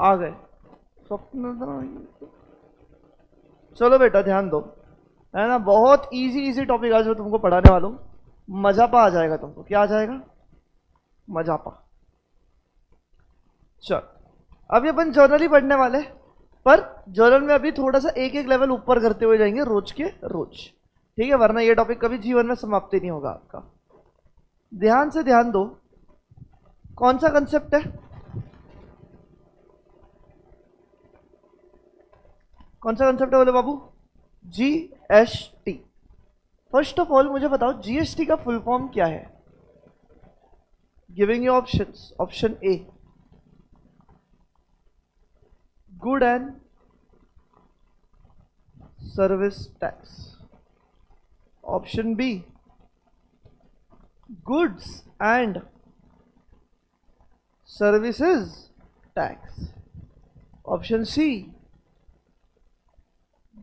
आ गए स्वप्न। चलो बेटा ध्यान दो, है ना, बहुत इजी इजी टॉपिक आज मैं तुमको पढ़ाने वाला हूँ। मजापा आ जाएगा तुमको। क्या आ जाएगा? मजापा। चल अभी अपन जर्नल ही पढ़ने वाले, पर जर्नल में अभी थोड़ा सा एक एक लेवल ऊपर करते हुए जाएंगे रोज के रोज, ठीक है, वरना ये टॉपिक कभी जीवन में समाप्ति नहीं होगा आपका। ध्यान से ध्यान दो, कौन सा कंसेप्ट है? कौन सा कंसेप्ट है बोले बाबू? जीएसटी। फर्स्ट ऑफ ऑल मुझे बताओ जीएसटी का फुल फॉर्म क्या है? Giving you options. Option A good and service tax, option B goods and services tax, option C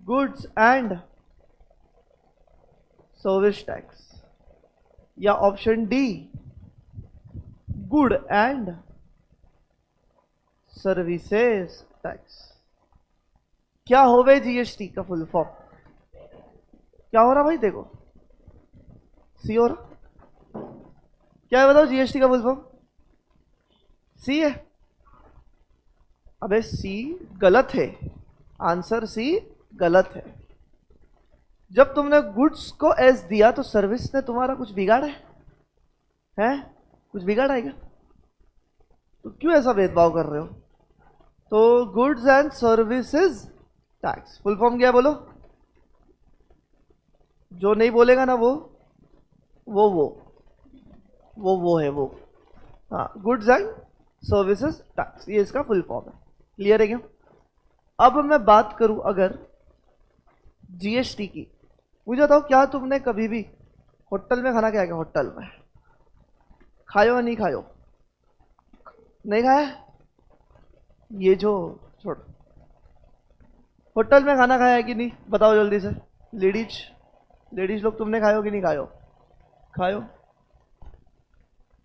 goods and service tax, या option D good and services tax. क्या हो गए GST का full form? क्या हो रहा भाई? देखो सी हो रहा। क्या है बताओ जीएसटी का फुल फॉर्म? सी है? अबे सी गलत है, आंसर सी गलत है। जब तुमने गुड्स को एस दिया तो सर्विस ने तुम्हारा कुछ बिगाड़ा है? कुछ बिगाड़ा है क्या? तो क्यों ऐसा भेदभाव कर रहे हो? तो goods and services tax full form क्या है बोलो? जो नहीं बोलेगा ना वो है वो। हाँ, गुड्स एंड सर्विसेज टैक्स, ये इसका फुल फॉर्म है। क्लियर है क्या? अब मैं बात करूं अगर जीएसटी की, मुझे बताओ क्या तुमने कभी भी होटल में खाना खाया क्या? होटल में खायो या नहीं खायो? नहीं खाया? ये जो छोड़, होटल में खाना खाया है कि नहीं बताओ जल्दी से। लेडीज लोग तुमने खायो कि नहीं खायो? खायो।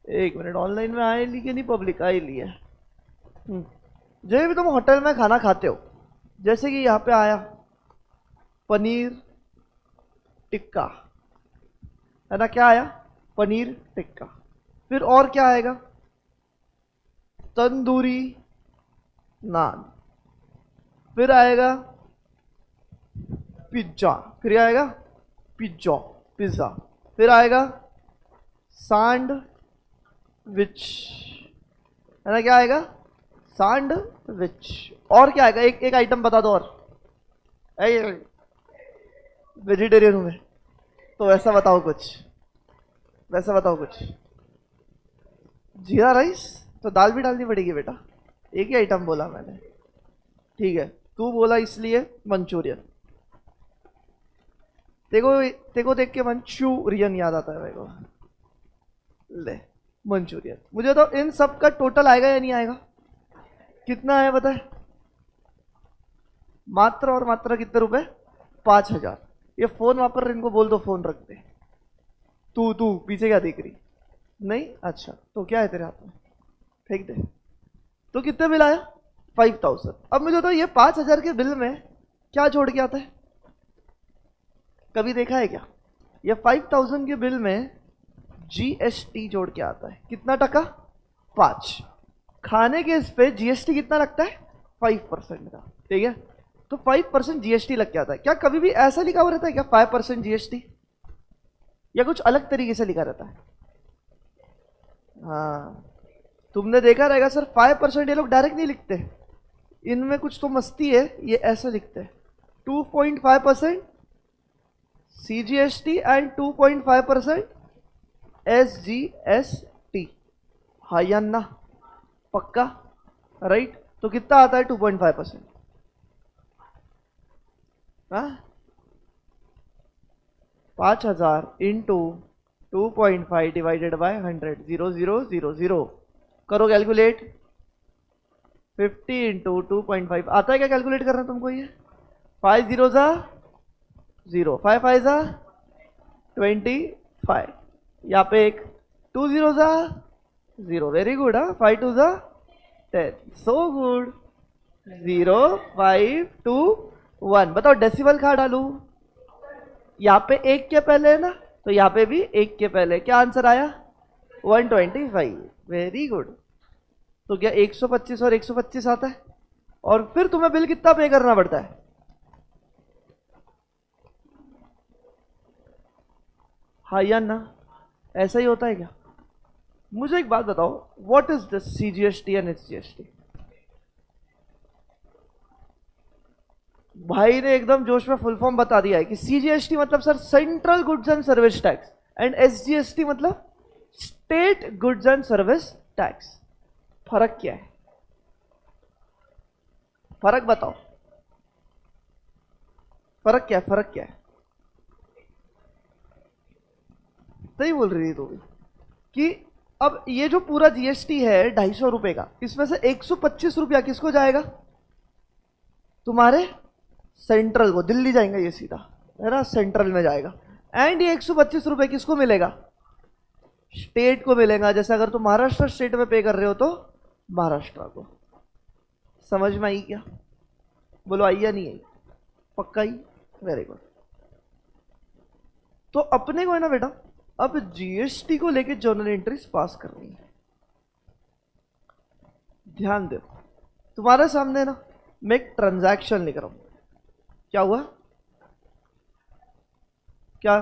एक मिनट, ऑनलाइन में आए ली कि नहीं? पब्लिक आई ली है। जब भी तुम होटल में खाना खाते हो, जैसे कि यहाँ पे आया पनीर टिक्का, है ना? क्या आया? पनीर टिक्का। फिर और क्या आएगा? तंदूरी नान। फिर आएगा पिज्जा। फिर आएगा पिज्जा। फिर आएगा सैंडविच, है ना? क्या आएगा? सैंडविच। और क्या आएगा? एक आइटम बता दो और। वेजिटेरियन हूं मैं तो वैसा बताओ कुछ। जीरा राइस? तो दाल भी डालनी पड़ेगी बेटा। एक ही आइटम बोला मैंने, ठीक है? तू बोला इसलिए मंचूरियन। देखो देख के मंचूरियन याद आता है मेरे को। ले मंचूरियन। मुझे तो इन सब का टोटल आएगा या नहीं आएगा? कितना है बताए? मात्र और मात्र कितने रुपए? 5,000। ये फोन वापर, इनको बोल दो फोन रख दे। तू पीछे क्या देख रही? नहीं? अच्छा, तो क्या है तेरे हाथ में? फेंक दे। तो कितने बिल आया? 5,000। अब मुझे तो ये 5,000 के बिल में क्या जोड़ के आता है? कभी देखा है क्या? ये 5,000 के बिल में जीएसटी जोड़ के आता है। कितना टका? 5। खाने के इस पे जीएसटी कितना लगता है? 5% का, ठीक है? तो 5% जीएसटी लग के आता है। क्या कभी भी ऐसा लिखा हुआ रहता है क्या 5% जीएसटी, या कुछ अलग तरीके से लिखा रहता है? हाँ, तुमने देखा रहेगा सर 5% ये लोग डायरेक्ट नहीं लिखते, इनमें कुछ तो मस्ती है, ये ऐसे लिखते हैं 2.5% सीजीएसटी एंड 2.5% एसजीएसटी। हाँ या ना? पक्का? राइट? तो कितना आता है 2.5%? हाँ, 5,000 इंटू 2.5 डिवाइडेड बाय 100, 0,000 करो कैलकुलेट। 50 इंटू 2.5 आता है क्या कैलकुलेट करना तुमको? ये 5 0 जा 0, 5 5 जा 25, यहाँ पे एक 2 0 जा 0। Very good. हाँ, 5 2 जा 10। So good. 0.521। बताओ डेसिमल कहाँ डालूं? यहाँ पे एक के पहले है ना, तो यहाँ पे भी एक के पहले। क्या आंसर आया? 125। Very good. तो क्या 125 और 125 आता है? और फिर तुम्हें बिल कितना पे करना पड़ता है? हाँ या ना? ऐसा ही होता है क्या? मुझे एक बात बताओ, what is this CGST and SGST? भाई ने एकदम जोश में फुल फॉर्म बता दिया है कि सीजीएसटी मतलब sir central goods and service tax, and SGST मतलब state goods and service tax. फर्क क्या है? फर्क बताओ, फर्क क्या है? फर्क क्या है? सही बोल रही थी तू भी कि अब ये जो पूरा जीएसटी है 250 रुपए का, इसमें से 125 रुपया किसको जाएगा? तुम्हारे सेंट्रल को, दिल्ली जाएंगे ये सीधा, है ना, सेंट्रल में जाएगा। एंड ये 125 रुपए किसको मिलेगा? स्टेट को मिलेगा। जैसे अगर तुम महाराष्ट्र स्टेट में पे कर रहे हो तो महाराष्ट्र को। समझ में आई क्या? बोलो आई या नहीं आई? पक्का ही? Very good. तो अपने को है ना बेटा, अब जीएसटी को लेके जर्नल एंट्रीज पास करनी है। ध्यान दो, तुम्हारे सामने ना मैं एक ट्रांजैक्शन लिख रहा हूं। क्या हुआ? क्या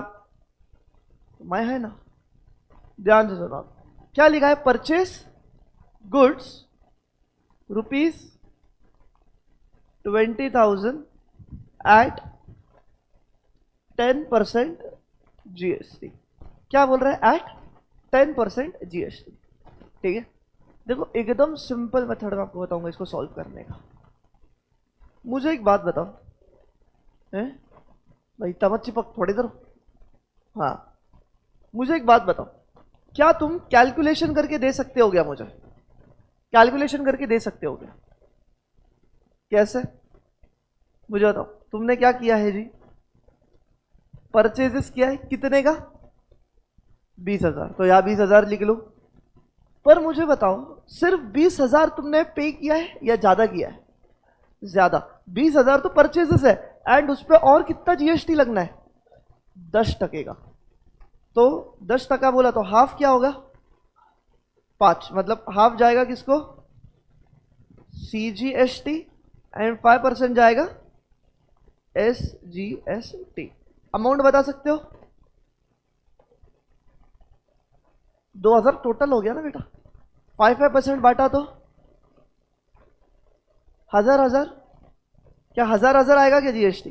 मैं है ना? ध्यान से सुनो। क्या लिखा है? Purchase goods ₹20,000 at 10% GST. क्या बोल रहा है? At 10% GST. ठीक है, देखो एकदम सिंपल मेथड में आपको बताऊंगा इसको सॉल्व करने का। मुझे एक बात बताओ, हैं भाई तमच चिपक थोड़ी देर। हाँ, मुझे एक बात बताओ, क्या तुम कैलकुलेशन करके दे सकते हो क्या? मुझे कैलकुलेशन करके दे सकते हो क्या? कैसे? मुझे बताओ। तुमने क्या किया है जी? परचेजेस किया है कितने का? 20,000। तो यहां 20,000 लिख लो। पर मुझे बताओ, सिर्फ 20,000 तुमने पे किया है या ज्यादा किया है? ज्यादा। 20,000 तो परचेजेस है, एंड उस पर और कितना जीएसटी लगना है? 10% का। तो 10% बोला तो हाफ क्या होगा? 5। मतलब हाफ जाएगा किसको? सीजीएसटी, एंड 5% जाएगा एसजीएसटी। अमाउंट बता सकते हो? 2,000 टोटल हो गया ना बेटा। 5% बांटा तो 1,000। क्या 1,000 आएगा क्या जीएसटी?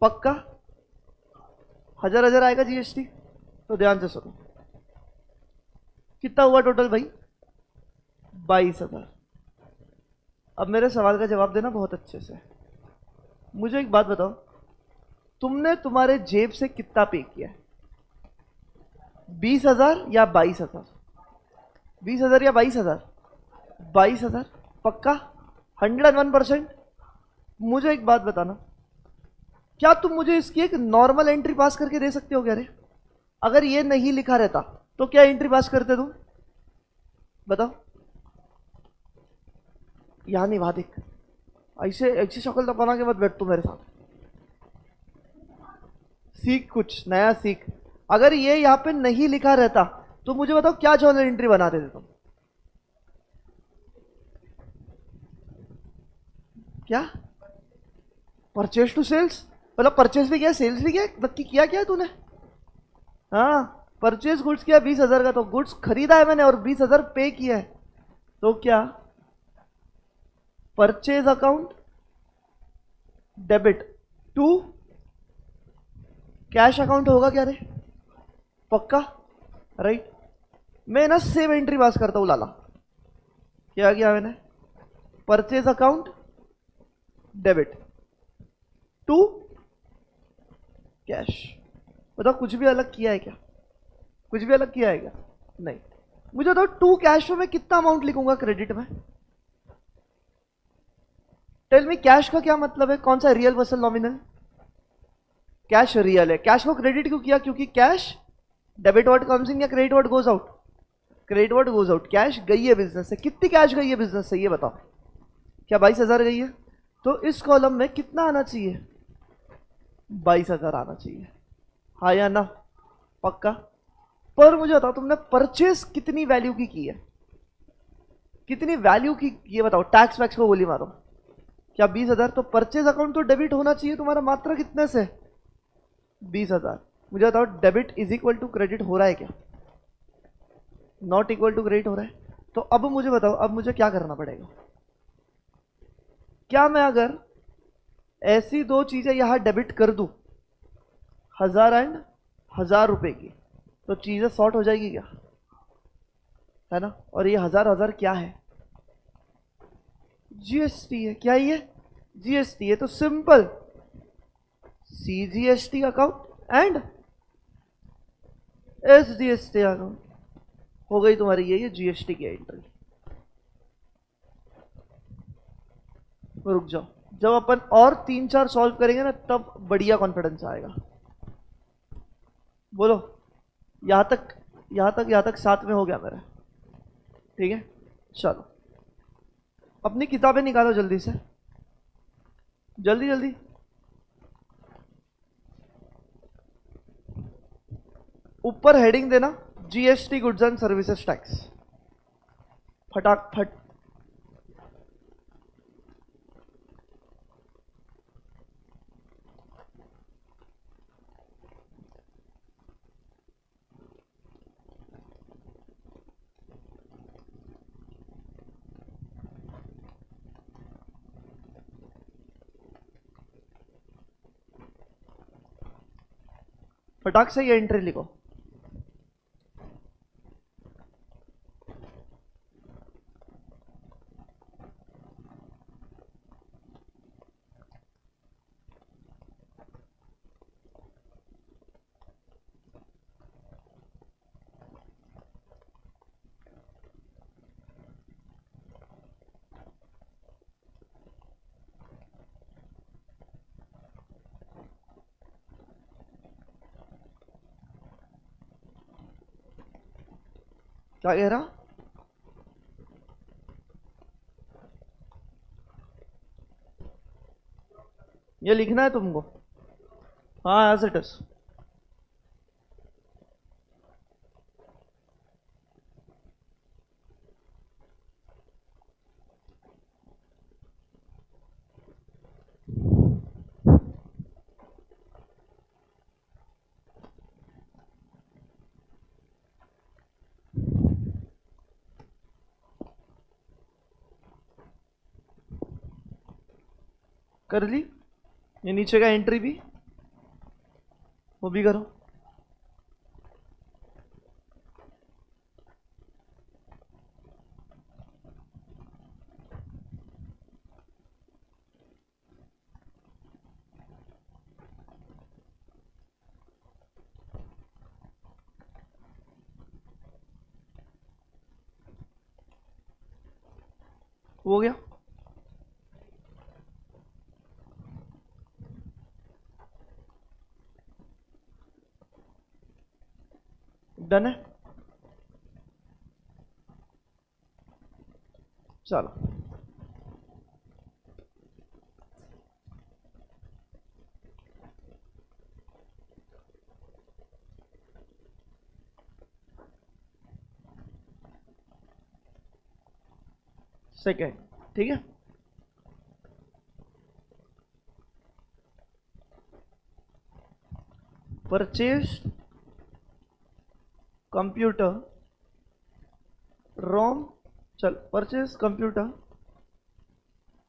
पक्का 1,000 आएगा जीएसटी? तो ध्यान से सुनो, कितना हुआ टोटल भाई? 22,000। अब मेरे सवाल का जवाब देना बहुत अच्छे से। मुझे एक बात बताओ, तुमने तुम्हारे जेब से कितना पे किया है? 20,000 या 22,000? 20,000 या 22,000? 22,000 पक्का? 101%? मुझे एक बात बताना, क्या तुम मुझे इसकी एक नॉर्मल एंट्री पास करके दे सकते हो क्या रे? अगर ये नहीं लिखा रहता तो क्या एंट्री पास करते तुम? बताओ। यहां नहीं, वहां देख। ऐसे ऐसी शक्ल तो बना के मत बैठ तू मेरे साथ। सीख, कुछ नया सीख। अगर ये यहां पे नहीं लिखा रहता तो मुझे बताओ क्या जर्नल एंट्री बनाते थे तुम? क्या? Purchase to sales? मतलब परचेज भी किया, सेल्स भी किया, नक्की किया क्या तूने? हाँ, परचेज गुड्स किया 20,000 का, तो गुड्स खरीदा है मैंने और 20,000 पे किया है। तो क्या purchase account debit to cash account होगा क्या रे? पक्का? राइट। मैं ना सेम एंट्री पास करता हूं लाला। क्या किया मैंने? Purchase account debit to cash. बताओ कुछ भी अलग किया है क्या? कुछ भी अलग किया है क्या? नहीं। मुझे बताओ टू कैश में मैं कितना अमाउंट लिखूंगा क्रेडिट में? टेल मी, कैश का क्या मतलब है? कौन सा, real versus nominal? Cash real है। कैश को क्रेडिट क्यों किया? क्योंकि cash debit word comes in या credit word goes out? Credit word goes out. Cash गई है बिजनेस से। कितनी कैश गई है बिजनेस से ये बताओ? क्या 22,000 गई है? तो इस कॉलम में कितना आना चाहिए? 22,000 आना चाहिए, हाँ या ना? पक्का? पर मुझे बताओ, तुमने परचेस कितनी वैल्यू की है? कितनी वैल्यू की ये बताओ, टैक्स वैक्स को गोली मारो। क्या 20,000? तो परचेज अकाउंट तो डेबिट होना चाहिए तुम्हारा मात्र कितने से? 20,000। मुझे बताओ, debit is equal to credit हो रहा है क्या? नॉट इक्वल टू क्रेडिट हो रहा है। तो अब मुझे बताओ, अब मुझे क्या करना पड़ेगा? क्या मैं अगर ऐसी दो चीजें यहां डेबिट कर दूं, 1,000 एंड 1,000 रुपए की, तो चीजें सॉर्ट हो जाएगी क्या? है ना? और ये 1,000 क्या है? जीएसटी है। क्या ये? जीएसटी है। तो simple CGST account and SGST account हो गई तुम्हारी ये जीएसटी की एंट्री। रुक जाओ, जब अपन और 3-4 सॉल्व करेंगे ना, तब बढ़िया कॉन्फिडेंस आएगा। बोलो, यहां तक 7 में हो गया मेरा। ठीक है, चलो अपनी किताबें निकालो जल्दी से, जल्दी जल्दी। ऊपर हेडिंग देना GST goods and services tax, फटाफट। फटाक से ये एंट्री लिखो। क्या कह रहा? ये लिखना है तुमको? हाँ, एज इट इज। कर ली? ये नीचे का एंट्री भी, वो भी करो। हो गया? डन है? चलो सेकेंड, ठीक है। परचेज कंप्यूटर रोम, चल purchase computer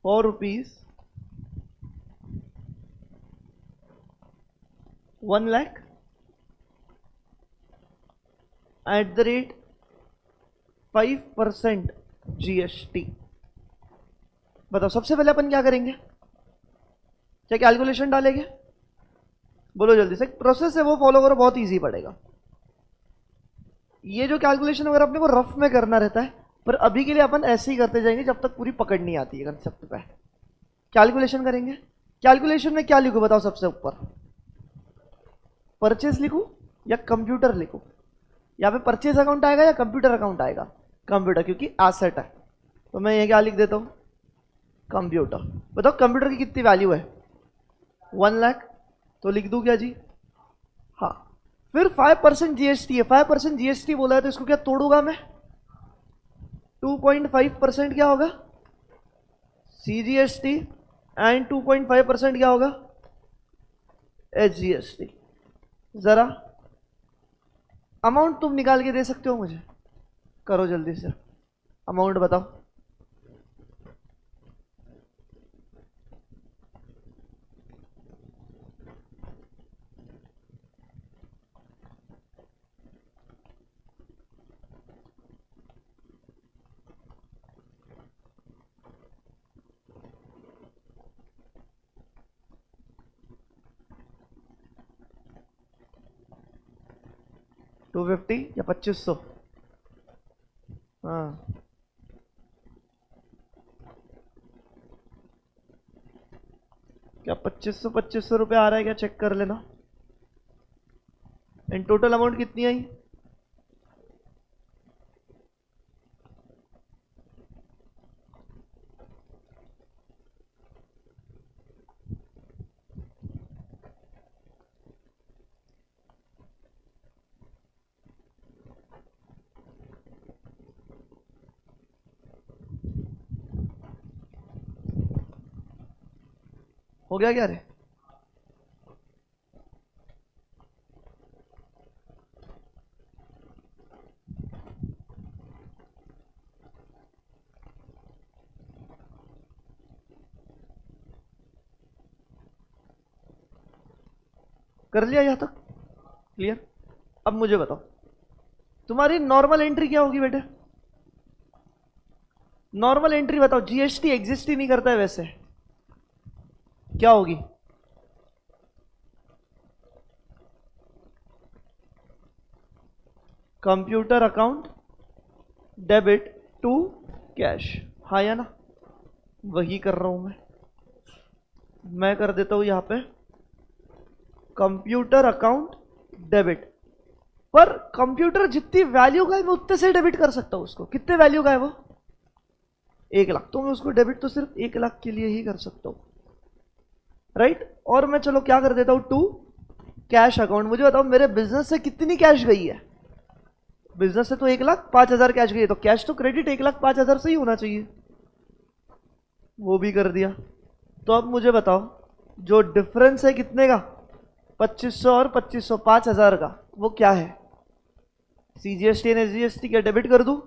for ₹1,00,000 at the rate 5% GST. बताओ, सबसे पहले अपन क्या करेंगे? क्या कैलकुलेशन डालेंगे? बोलो जल्दी से। प्रोसेस है वो फॉलो करो, बहुत इजी पड़ेगा। ये जो कैलकुलेशन वगैरह अपने को रफ में करना रहता है, पर अभी के लिए अपन ऐसे ही करते जाएंगे जब तक पूरी पकड़ नहीं आती है कंसेप्ट पे। कैलकुलेशन करेंगे। कैलकुलेशन में क्या लिखूं बताओ? सबसे ऊपर परचेज लिखूं या कंप्यूटर लिखूं? यहाँ पे परचेज अकाउंट आएगा या कंप्यूटर अकाउंट आएगा? कंप्यूटर, क्योंकि एसेट है। तो मैं ये क्या लिख देता हूं? कंप्यूटर। बताओ कंप्यूटर की कितनी वैल्यू है? 1 लाख। तो लिख दूं क्या जी? हाँ। फिर 5% जीएसटी है। 5% जीएसटी बोला है तो इसको क्या तोड़ूंगा मैं? 2.5% क्या होगा? सीजीएसटी एंड 2.5% क्या होगा? एचजीएसटी। जरा अमाउंट तुम निकाल के दे सकते हो मुझे? करो जल्दी से, अमाउंट बताओ। $250 या 2500? हाँ, क्या 2500 रुपये आ रहा है क्या? चेक कर लेना। एंड टोटल अमाउंट कितनी आई? हो गया क्या रे? कर लिया यहाँ तक? क्लियर? अब मुझे बताओ, तुम्हारी नॉर्मल एंट्री क्या होगी बेटे? नॉर्मल एंट्री बताओ, जीएसटी एग्जिस्ट ही नहीं करता है वैसे, क्या होगी? Computer account debit to cash. हाँ या ना? वही कर रहा हूं मैं कर देता हूं यहां पे कंप्यूटर अकाउंट डेबिट। पर कंप्यूटर जितनी वैल्यू का है मैं उतने से डेबिट कर सकता हूं उसको। कितने वैल्यू का है वो? 1 लाख। तो मैं उसको डेबिट तो सिर्फ 1 लाख के लिए ही कर सकता हूं, राइट? और मैं चलो क्या कर देता हूं, टू कैश अकाउंट। मुझे बताओ मेरे बिजनेस से कितनी कैश गई है? बिजनेस से तो 1,05,000 कैश गई है, तो कैश तो क्रेडिट 1,05,000 से ही होना चाहिए। वो भी कर दिया। तो अब मुझे बताओ जो डिफरेंस है कितने का? 2500 और 2500, 5,000 का, वो क्या है? सीजीएसटी एंड एसजीएसटी क्या डेबिट कर दूं?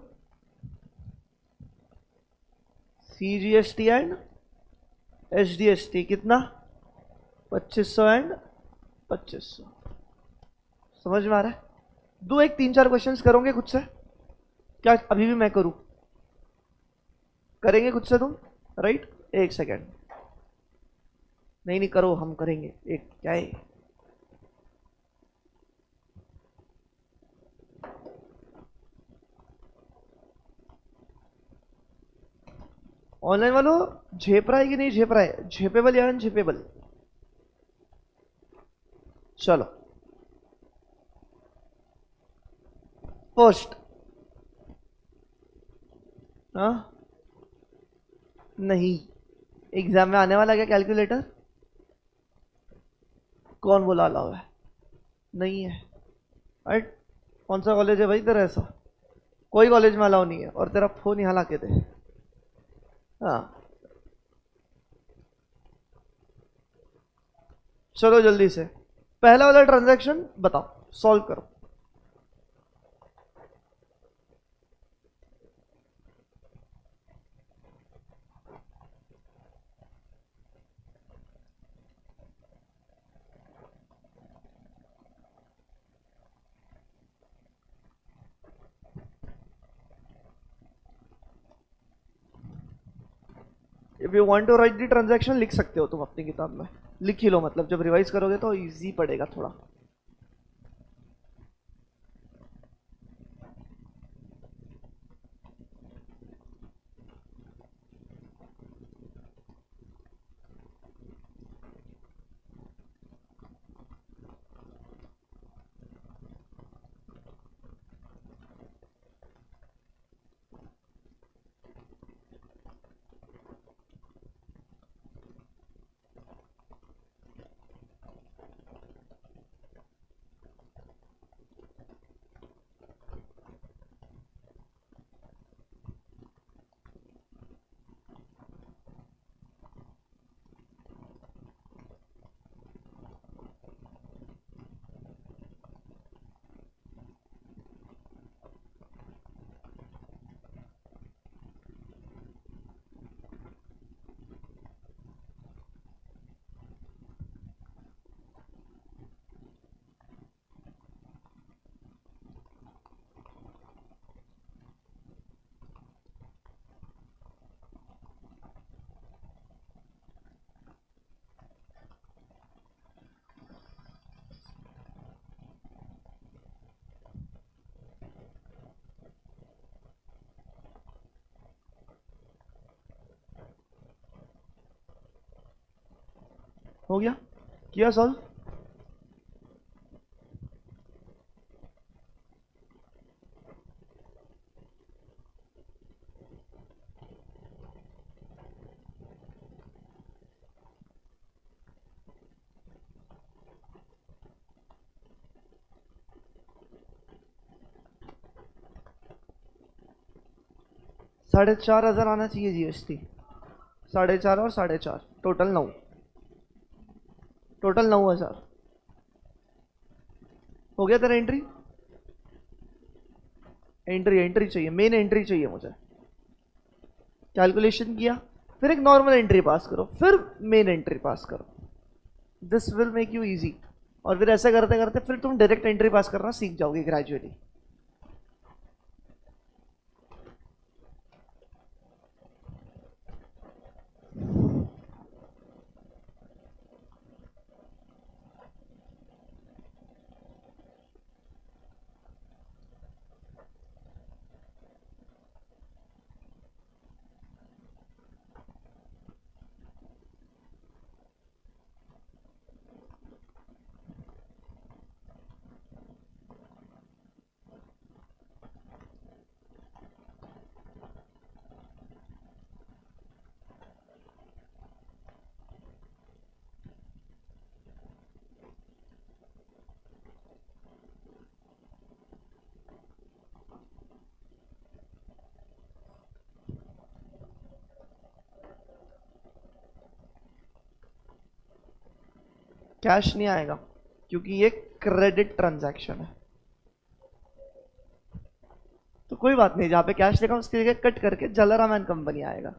सीजीएसटी एंड एसडीएसटी कितना? 2500 एंड 2500। समझ में आ रहा है? दो एक 3-4 क्वेश्चंस करोगे खुद से? क्या अभी भी मैं करूं? करेंगे खुद से तुम? राइट? एक सेकेंड। नहीं नहीं करो, हम करेंगे। एक क्या है? ऑनलाइन वालों झेप रहा है कि नहीं झेप रहा है? झेपेबल या अनझेपेबल? चलो फर्स्ट। हाँ नहीं, एग्जाम में आने वाला क्या कैलकुलेटर? कौन बोला अलाउ है? नहीं है। राइट? कौन सा कॉलेज है भाई तेरा ऐसा? कोई कॉलेज में अलाउ नहीं है। और तेरा फोन यहाँ ला के दे। हाँ चलो जल्दी से पहला वाला ट्रांजैक्शन बताओ, सॉल्व करो। If you want to write the transaction लिख सकते हो तुम अपनी किताब में। लिख ही लो, मतलब जब रिवाइज करोगे तो इजी पड़ेगा थोड़ा। हो गया, किया सॉल्व। $4,500 आना चाहिए जीएसटी। 4.5 और 4.5 टोटल 9, टोटल 9,000 हो गया तेरा एंट्री। एंट्री चाहिए, मेन एंट्री चाहिए मुझे। कैलकुलेशन किया, फिर एक नॉर्मल एंट्री पास करो, फिर मेन एंट्री पास करो। This will make you easy. और फिर ऐसे करते करते फिर तुम डायरेक्ट एंट्री पास करना सीख जाओगे ग्रेजुअली। कैश नहीं आएगा क्योंकि ये क्रेडिट ट्रांजैक्शन है। तो कोई बात नहीं, जहां पे कैश लिखा उसकी जगह कट करके जलाराम एंड कंपनी आएगा।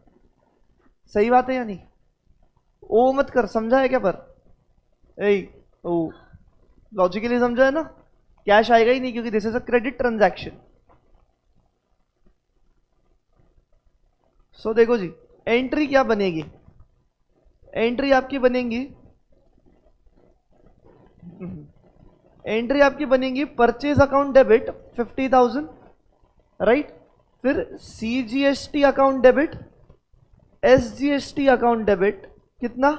सही बात है या नहीं? ओ मत कर, समझा है क्या? पर ए ओ लॉजिकली समझा है ना? कैश आएगा ही नहीं क्योंकि this is a credit transaction. So देखो जी, एंट्री क्या बनेगी? एंट्री आपकी बनेगी, एंट्री आपकी बनेगी परचेज अकाउंट डेबिट 50,000, राइट। फिर CGST account debit, SGST account debit कितना?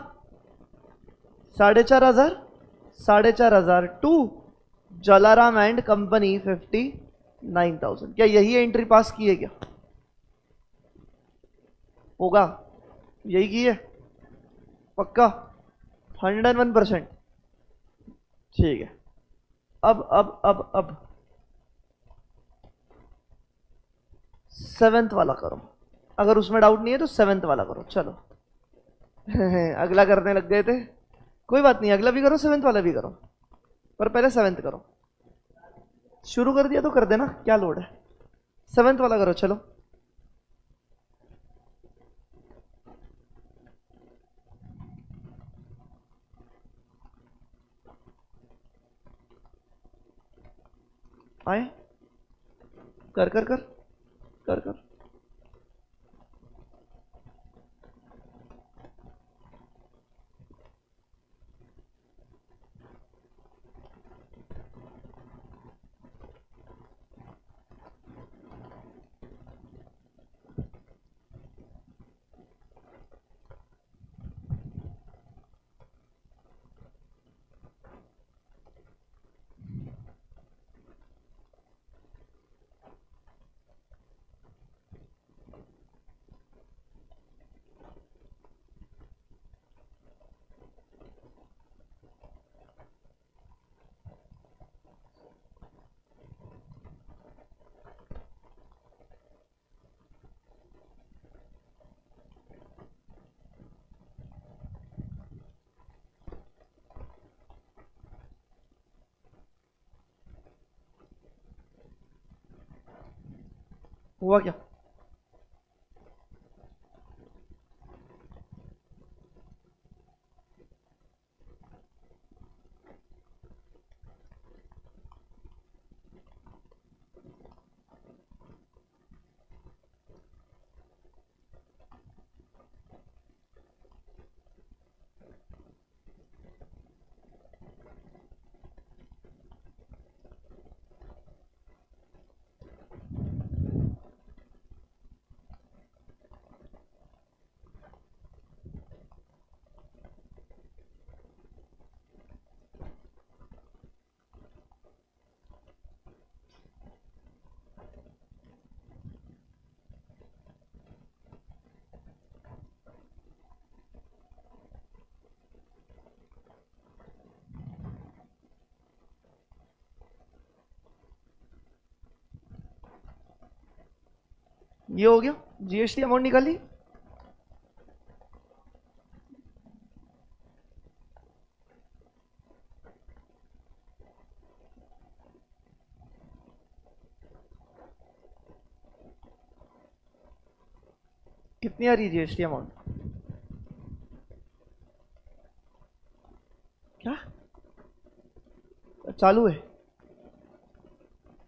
4,500, 4,500 टू जलाराम एंड कंपनी 59,000। क्या यही एंट्री पास की है? क्या होगा? यही की है पक्का? 101%। ठीक है। अब सेवेंथ वाला करो। अगर उसमें डाउट नहीं है तो सेवेंथ वाला करो। चलो अगला करने लग गए थे, कोई बात नहीं, अगला भी करो, सेवेंथ वाला भी करो, पर पहले सेवेंथ करो। शुरू कर दिया तो कर देना, क्या लोड है। सेवेंथ वाला करो, चलो। आए, कर कर कर कर कर। हुआ क्या? ये हो गया, जीएसटी अमाउंट निकाली। कितनी आ रही है जीएसटी अमाउंट? क्या चालू है?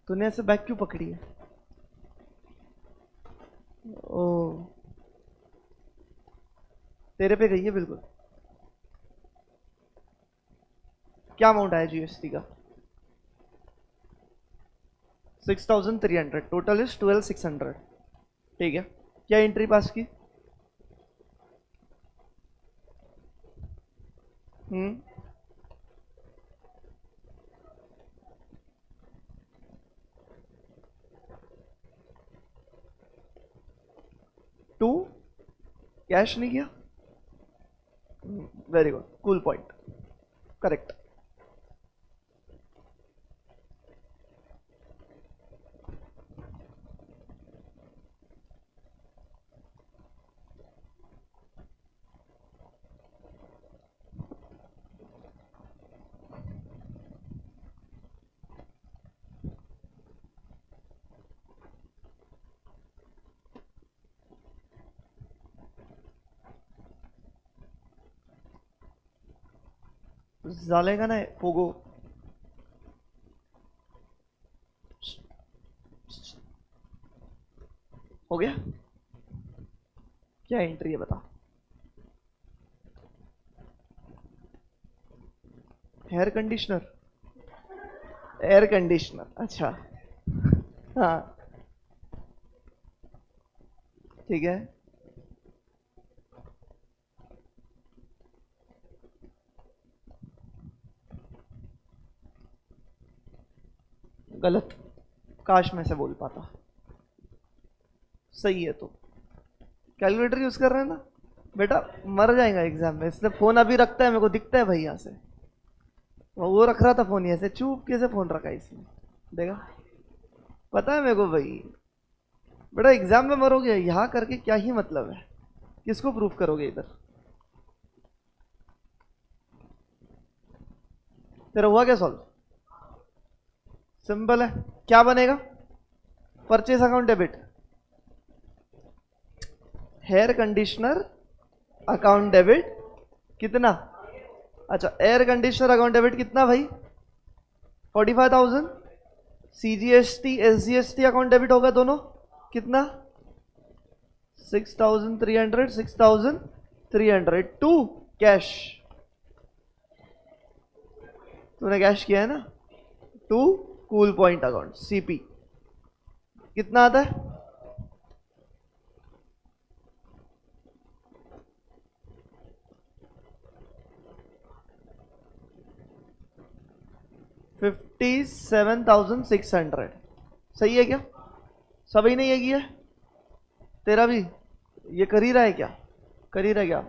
तूने ऐसे बैग क्यों पकड़ी है? ओ, तेरे पे गई है बिल्कुल। क्या अमाउंट आया जीएसटी का? 6300, टोटल इज 12600। ठीक है, क्या एंट्री पास की? हम्म, टू कैश नहीं किया। Very good, cool point, correct. जालेगा ना पोगो। हो गया, क्या एंट्री है बता? हेयर कंडीशनर, एयर कंडीशनर, अच्छा। हाँ, ठीक है। गलत, काश में से बोल पाता। सही है, तो कैलकुलेटर यूज कर रहे हैं ना बेटा, मर जाएगा एग्जाम में। इसने फोन अभी रखता है, मेरे को दिखता है भैया से, वो रख रहा था फोन, ऐसे चुप कैसे फोन रखा है इसने, देखा? पता है मेरे को भाई। बेटा एग्जाम में मरोगे यहाँ करके, क्या ही मतलब है? किसको प्रूफ करोगे इधर? तेरा हुआ क्या सॉल्व? सिंपल है, क्या बनेगा? Purchase account debit, hair conditioner account debit कितना? अच्छा, एयर कंडीशनर अकाउंट डेबिट कितना भाई? 45,000। सीजीएसटी एसजीएसटी अकाउंट डेबिट होगा दोनों, कितना? 6,300, 6,300 टू कैश। तूने कैश किया है ना? To cool point account CP, कितना आता है? 57,600। सही है क्या? सभी ने ये किया है? तेरा भी ये कर ही रहा है क्या? कर ही रहा है क्या?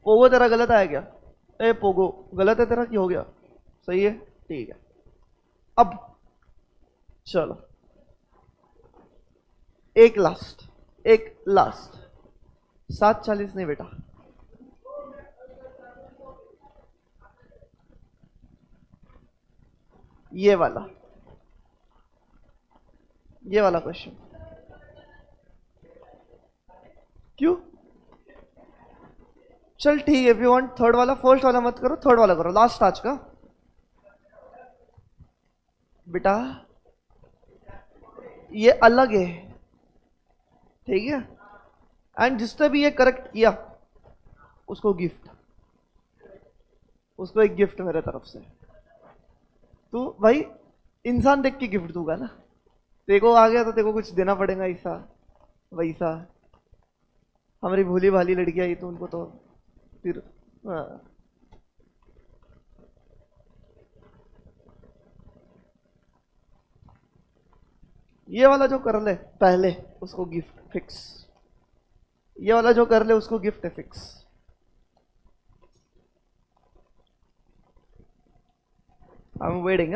पोगो तेरा गलत आया क्या? ए पोगो गलत है तेरा, क्या हो गया? सही है, ठीक है। अब चलो, एक लास्ट, एक लास्ट। 7:40 नहीं बेटा, ये वाला क्वेश्चन। क्यों? चल ठीक है, इफ यू वांट थर्ड वाला, फर्स्ट वाला मत करो, थर्ड वाला करो, लास्ट आज का। बेटा ये अलग है, ठीक है? एंड जिसने भी ये करेक्ट किया उसको गिफ्ट, उसको एक गिफ्ट मेरे तरफ से। तू भाई इंसान देख के गिफ्ट दूंगा ना, तेको आ गया तो तेको कुछ देना पड़ेगा, ऐसा वैसा। हमारी भोली भाली लड़की आई तो उनको तो फिर हाँ। ये वाला जो कर ले पहले उसको गिफ्ट फिक्स, ये वाला जो कर ले उसको गिफ्ट है फिक्स। I am waiting.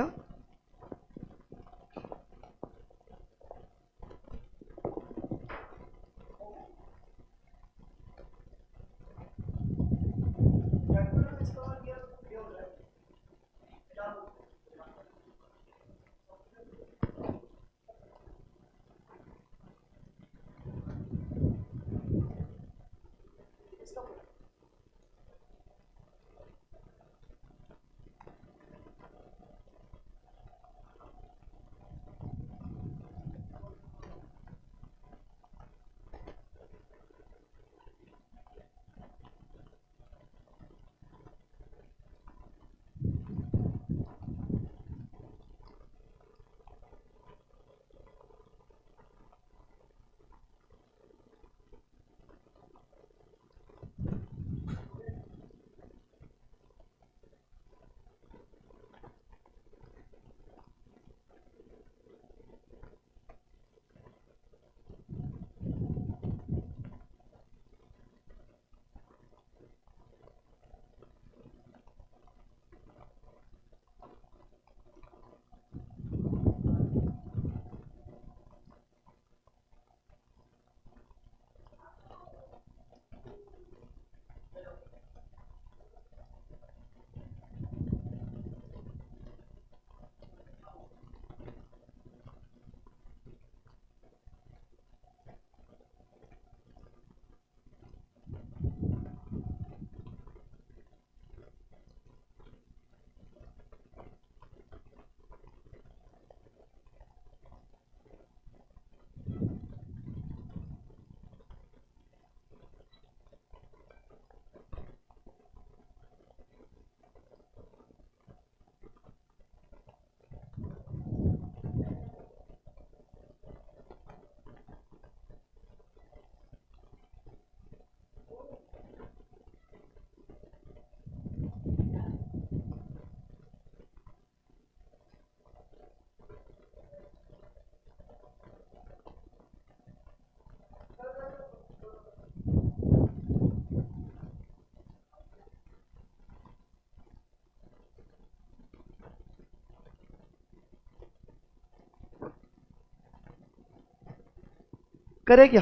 करे क्या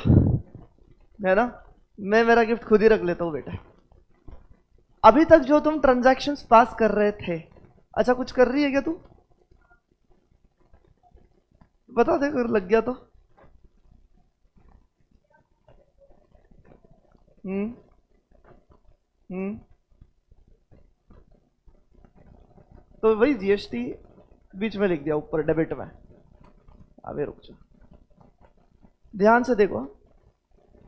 है ना, मैं मेरा गिफ्ट खुद ही रख लेता हूँ बेटा। अभी तक जो तुम ट्रांजैक्शंस पास कर रहे थे, अच्छा कुछ कर रही है क्या तू, बता दे अगर लग गया तो। हम्म हम्म तो वही जीएसटी बीच में लिख दिया ऊपर डेबिट में। अबे रुक जा, ध्यान से देखो,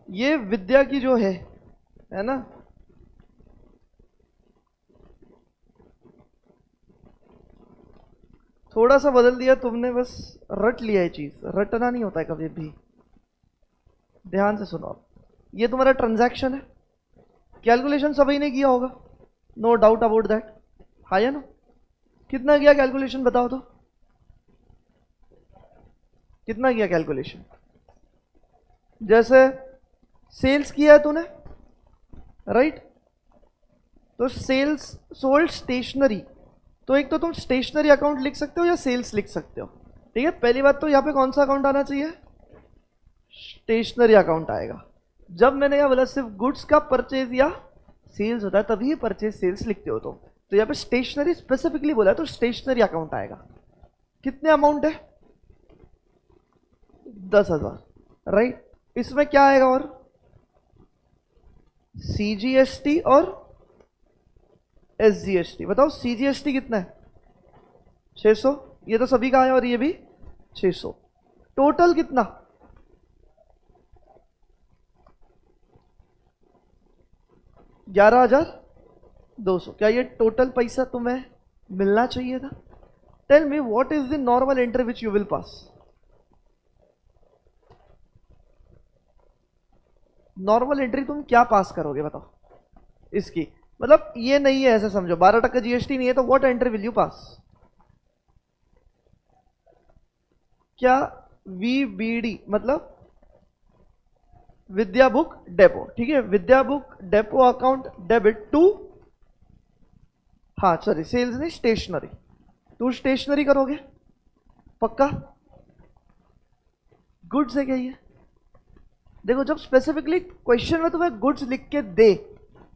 ये विद्या की जो है ना, थोड़ा सा बदल दिया तुमने, बस रट लिया है चीज, रटना नहीं होता है कभी भी। ध्यान से सुनो, ये तुम्हारा ट्रांजैक्शन है, कैलकुलेशन सभी ने किया होगा, नो डाउट अबाउट दैट, है ना। कितना किया कैलकुलेशन बताओ तो, कितना किया कैलकुलेशन। जैसे सेल्स किया है तूने, राइट, तो सेल्स सोल्ड स्टेशनरी, तो एक तो तुम स्टेशनरी अकाउंट लिख सकते हो या सेल्स लिख सकते हो, ठीक है। पहली बात तो यहां पे कौन सा अकाउंट आना चाहिए, स्टेशनरी अकाउंट आएगा। जब मैंने यहां बोला सिर्फ गुड्स का परचेज या सेल्स होता है तभी परचेज सेल्स लिखते हो तो यहां पे स्टेशनरी स्पेसिफिकली बोला है तो स्टेशनरी अकाउंट आएगा। कितने अमाउंट है, 10,000, राइट। इसमें क्या आएगा और सीजीएसटी और एसजीएसटी, बताओ सीजीएसटी कितना है, 600, ये तो सभी का है और ये भी 600, टोटल कितना, 11,200। क्या ये टोटल पैसा तुम्हें मिलना चाहिए था। Tell me what is the normal entry which you will pass, normal entry तुम क्या पास करोगे बताओ इसकी, मतलब ये नहीं है ऐसे समझो, 12% जीएसटी नहीं है तो what entry will you pass. क्या वीबीडी मतलब विद्या बुक डेपो, ठीक है, Vidya book depot account debit to, हाँ सॉरी सेल्स नहीं स्टेशनरी, टू स्टेशनरी करोगे पक्का। गुड्स है क्या ये, देखो जब स्पेसिफिकली क्वेश्चन में तुम्हें गुड्स लिख के दे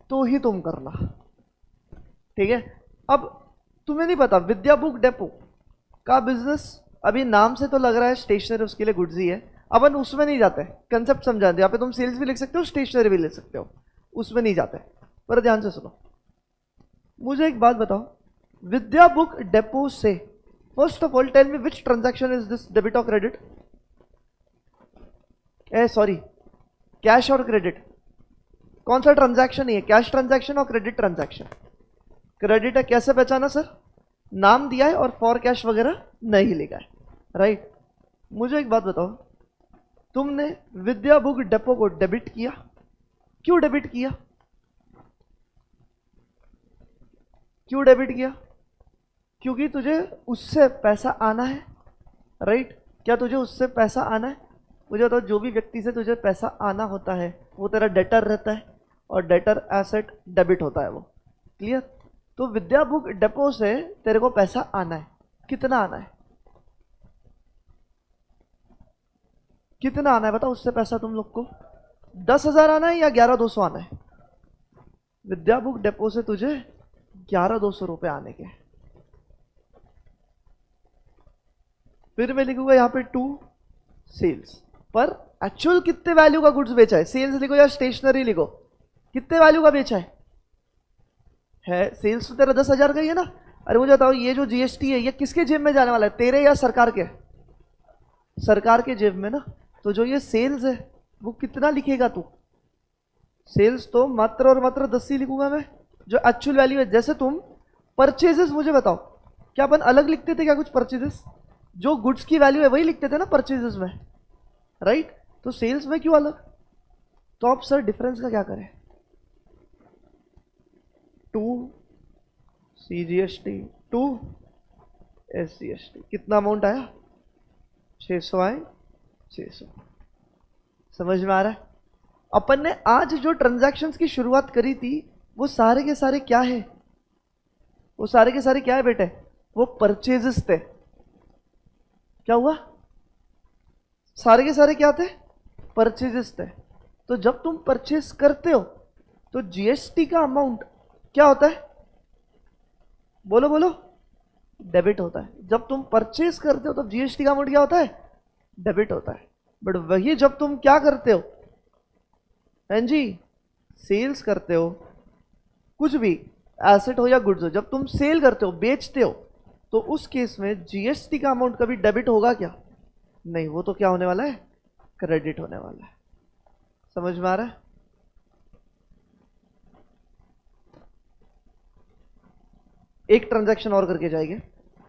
तो ही तुम करना, ठीक है। अब तुम्हें नहीं पता विद्या बुक डेपो का बिजनेस, अभी नाम से तो लग रहा है स्टेशनरी, उसके लिए गुड्स ही है, अपन उसमें नहीं जाते, कंसेप्ट समझा दे। यहाँ पे तुम सेल्स भी लिख सकते हो स्टेशनरी भी लिख सकते हो, उसमें नहीं जाते। पर ध्यान से सुनो, मुझे एक बात बताओ, विद्या बुक डेपो से first of all tell me which transaction is this, debit और क्रेडिट, सॉरी कैश और क्रेडिट, कौन सा ट्रांजैक्शन है, कैश ट्रांजैक्शन और क्रेडिट ट्रांजैक्शन। क्रेडिट है, कैसे पहचाना सर, नाम दिया है और फॉर कैश वगैरह नहीं लिखा है, राइट। मुझे एक बात बताओ, तुमने विद्या बुक डेपो को डेबिट किया, क्यों डेबिट किया, क्यों डेबिट किया, क्योंकि तुझे उससे पैसा आना है, राइट। क्या तुझे उससे पैसा आना है, मुझे बताओ, जो भी व्यक्ति से तुझे पैसा आना होता है वो तेरा डेटर रहता है और डेटर एसेट डेबिट होता है वो, क्लियर। तो विद्या बुक डेपो से तेरे को पैसा आना है, कितना आना है, कितना आना है बताओ उससे पैसा तुम लोग को, 10,000 आना है या 11,200 आना है। विद्या बुक डेपो से तुझे 11,200 रुपए आने के, फिर मैं लिखूंगा यहां पे टू सेल्स, पर एक्चुअल कितने वैल्यू का गुड्स बेचा है, सेल्स लिखो या स्टेशनरी लिखो, कितने वैल्यू का बेचा है सेल्स तो तेरा 10,000 का ही है ना। अरे मुझे बताओ ये जो जीएसटी है ये किसके जेब में जाने वाला है, तेरे या सरकार के, सरकार के जेब में ना। तो जो ये सेल्स है वो कितना लिखेगा तू, सेल्स तो मात्र और मात्र 10 ही लिखूंगा मैं, जो एक्चुअल वैल्यू है। जैसे तुम परचेजेस, मुझे बताओ क्या अपन अलग लिखते थे क्या कुछ परचेजेस, जो गुड्स की वैल्यू है वही लिखते थे ना परचेजेस में, राइट। तो सेल्स में क्यों अलग, तो आप सर डिफरेंस का क्या करें, टू सीजीएसटी टू एसजीएसटी, कितना अमाउंट आया, 600 आए, 600, समझ में आ रहा है। अपन ने आज जो ट्रांजैक्शंस की शुरुआत करी थी वो सारे के सारे क्या है, वो सारे के सारे क्या है बेटे, वो परचेजेस थे। क्या हुआ, सारे के सारे क्या थे, परचेजेस थे, तो जब तुम परचेस करते हो तो जीएसटी का अमाउंट क्या होता है? बोलो बोलो। डेबिट होता है। जब तुम परचेस करते हो तो जीएसटी का अमाउंट क्या होता है? डेबिट होता है। बट वही जब तुम क्या करते हो, हाँ जी, सेल्स करते हो, कुछ भी एसेट हो या गुड्स हो, जब तुम सेल करते हो, बेचते हो, तो उस केस में जीएसटी का अमाउंट कभी डेबिट होगा क्या? नहीं, वो तो क्या होने वाला है? क्रेडिट होने वाला है। समझ में आ रहा है? एक ट्रांजैक्शन और करके जाएंगे।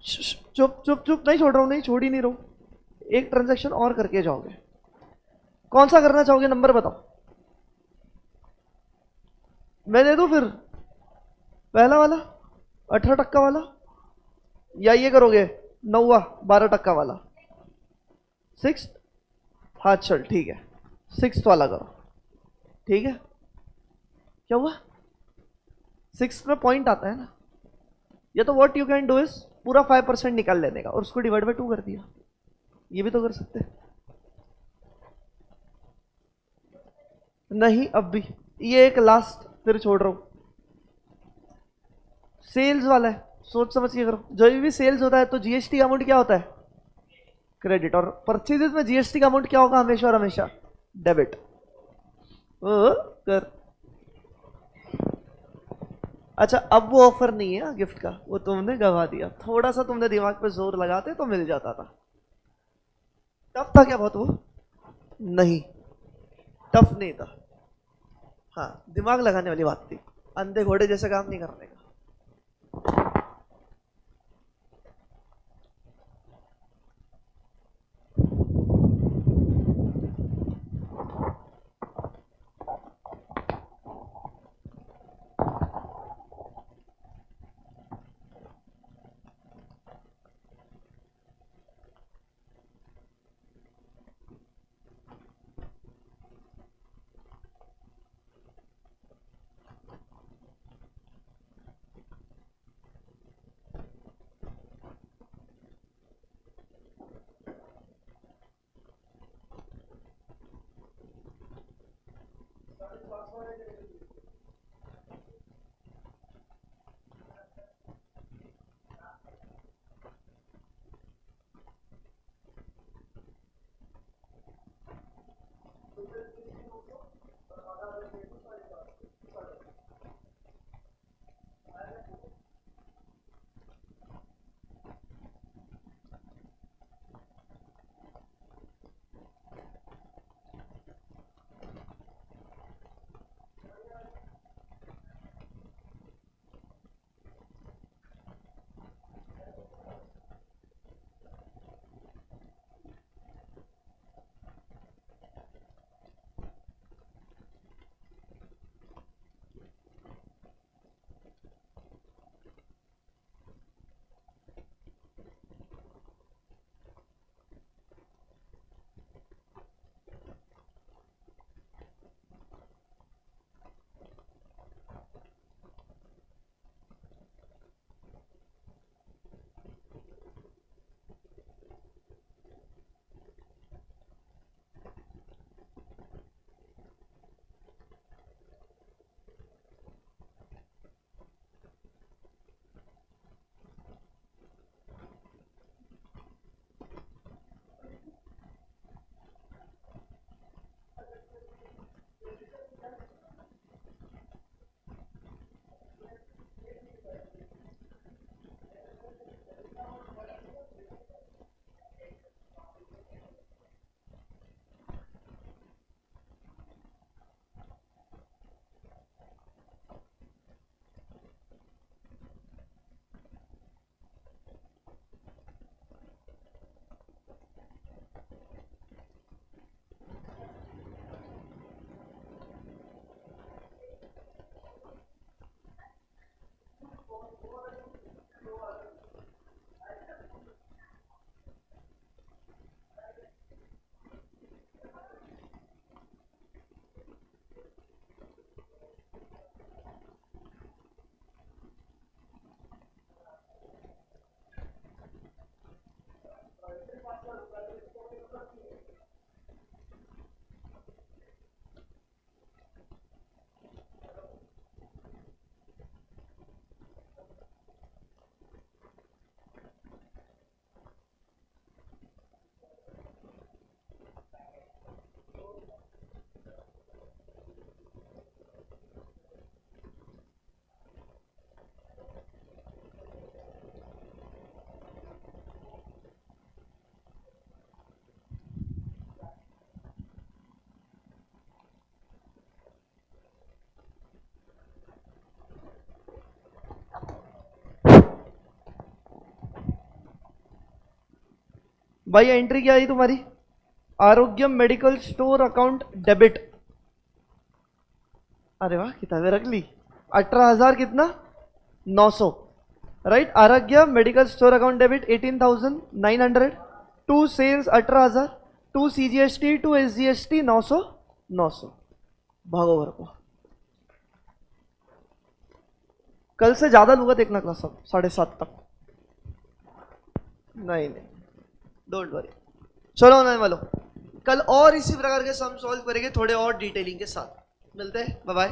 चुप चुप चुप, नहीं छोड़ रहा हूं, नहीं छोड़ ही नहीं रहा हूं। एक ट्रांजैक्शन और करके जाओगे। कौन सा करना चाहोगे? नंबर बताओ, मैं दे दूं फिर। पहला वाला 18% वाला, या ये करोगे 9वां 12% वाला? सिक्स? हाँ चल ठीक है, सिक्स वाला करो। ठीक है, क्या हुआ? सिक्स में पॉइंट आता है ना। या तो what you can do is पूरा 5% निकाल लेने का और उसको डिवाइड बाय 2 कर दिया। ये भी तो कर सकते हैं। नहीं, अब भी ये एक लास्ट फिर छोड़ रहा हूं। सेल्स वाला है, सोच समझ के करो। जब भी सेल्स होता है तो जीएसटी अमाउंट क्या होता है? क्रेडिट। और परचेजेस में जीएसटी का अमाउंट क्या होगा हमेशा और हमेशा? डेबिट। कर। अच्छा, अब वो ऑफर नहीं है गिफ्ट का, वो तुमने गवा दिया। थोड़ा सा तुमने दिमाग पे जोर लगाते तो मिल जाता था। टफ था क्या बहुत वो? नहीं, टफ नहीं था। हाँ, दिमाग लगाने वाली बात थी। अंधे घोड़े जैसा काम नहीं करने का। भाई एंट्री क्या आई तुम्हारी? आरोग्य मेडिकल स्टोर अकाउंट डेबिट। अरे वाह, किताबें रख ली। 18,000 कितना? 900, right. Arogya medical store account debit 18,900। To sales 18,000, to CGST, to SGST 900 900। भागो घर को। कल से ज्यादा लूंगा देखना क्लास अब 7:30 तक। नहीं नहीं, डोंट वरी। चलो नहीं वालों, कल और इसी प्रकार के सम सॉल्व करेंगे थोड़े और डिटेलिंग के साथ। मिलते हैं, बाय बाय।